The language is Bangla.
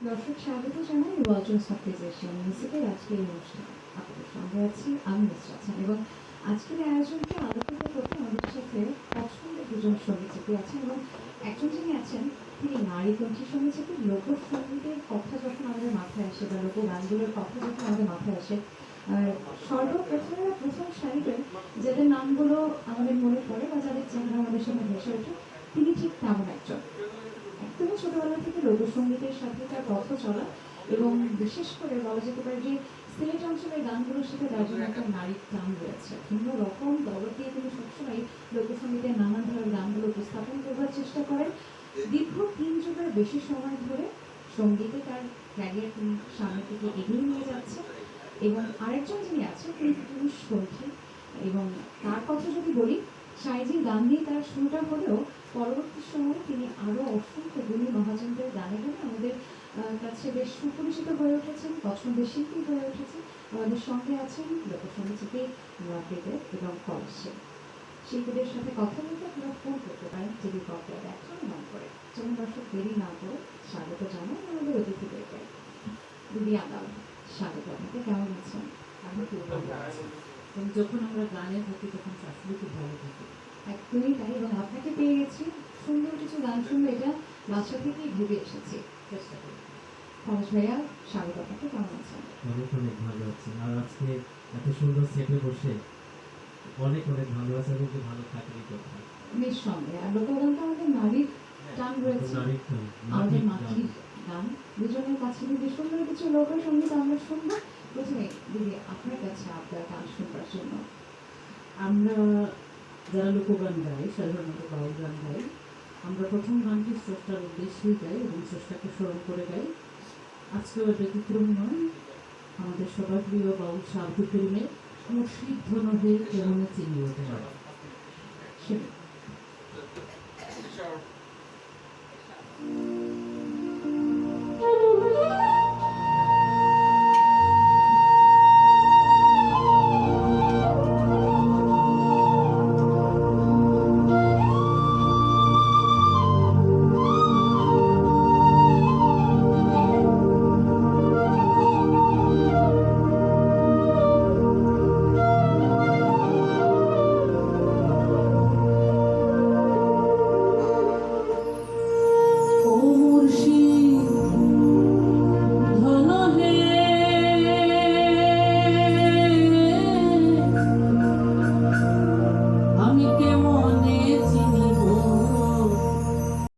দর্শক স্বাগত জানাই ওয়ালটন সাপ্রিজেশন মিউজিকের আজকের এই অনুষ্ঠানে। আপনাদের সঙ্গে আছি আমি নুসরাত এবং আজকের আয়োজনকে আলোকিত করতে আমাদের সাথে পছন্দের দুজন সঙ্গীতশিল্পী আছেন এবং একজন যিনি আছেন তিনি নারীকণ্ঠী সঙ্গীতশিল্পী। লোকসঙ্গীতের কথা যখন আমাদের মাথায় আসে বা লোকগানগুলোর কথা যখন আমাদের মাথায় আসে, সর্বপ্রথমে প্রথম সারিতে যাদের নামগুলো আমাদের মনে পড়ে বা যাদের চেহারা আমাদের সামনে ভেসে ওঠে, তিনি ঠিক তেমন একজন। একদমই ছোটবেলা থেকে লোকসঙ্গীতের সাথে তার পথ চলা এবং বিশেষ করে বলা যেতে পারে যে সিলেট অঞ্চলের গানগুলোর সাথে তার জন্য একটা নারীর টান রয়েছে। ভিন্ন রকম দরদ দিয়ে তিনি সবসময় লোকসঙ্গীতের নানান ধরনের গানগুলো উপস্থাপন করবার চেষ্টা করেন। দীর্ঘ 3 যুগের বেশি সময় ধরে সঙ্গীতে তার ক্যারিয়ার তিনি সামনের দিকে এগিয়ে নিয়ে যাচ্ছেন। এবং আরেকজন যিনি আছেন তিনি পুরুষ কণ্ঠী এবং তার কথা যদি বলি, সাইজির গান দিয়ে তার শুরুটা হলেও পরবর্তী সময়ে তিনি আরও অসংখ্য গুণী মহাজনদের গানে গানে আমাদের কাছে বেশ সুপরিচিত হয়ে উঠেছেন, পছন্দের শিল্পী হয়ে উঠেছেন। আমাদের সঙ্গে আছেন লোকসঙ্গীতশিল্পী রাফিদের এবং কলসে। শিল্পীদের সাথে কথা বলতে আপনারা ফোন করতে পারেন টিভি পর্দায় এখন মন করে। যেমন দর্শক দেরি না করে স্বাগত জানান আমাদের অতিথিদেরকে। দিদি আদাল, স্বাগত আপনাকে। কেমন আছেন? আমি খুব ভালো আছি। এবং যখন আমরা গানে থাকি তখন আসলে খুব ভালো থাকি। একদমই তাই। এবং আপনাকে পেয়ে গেছি, সুন্দর কিছু গান শুনলে এটা বাসা থেকেই ভেবে এসেছি। চেষ্টা করি। পলাশ ভাইয়া, স্বাগত আপনাকে। কেমন আছেন? অনেক অনেক ভালো আছি। আর আজকে এত সুন্দর সেটে বসে অনেক অনেক ভালো আছে এবং ভালো থাকারই কথা। নিঃসন্দেহে। আর লোকগানটা আমাদের নারীর টান রয়েছে, নারীর টান, আমাদের নারীর মাতৃর টান। গান। দুজনের কাছে দিদি সুন্দর কিছু লোকসঙ্গীত আমরা শুনবো। প্রথমে দিদি আপনার কাছে আপনার গান শুনবার জন্য। আমরা যারা লোকগান গাই, সাধারণত বাউল গান গাই, আমরা প্রথম গানটি স্রষ্টার উদ্দেশ্যেই গাই এবং স্রষ্টাকে স্মরণ করে গাই। আজকেও ব্যতিক্রম নয়। আমাদের সবার প্রিয় বাউল শাহ আব্দুল করিমের মুর্শিদ নহে কেমনে চিনি ওঠে। শুনুন।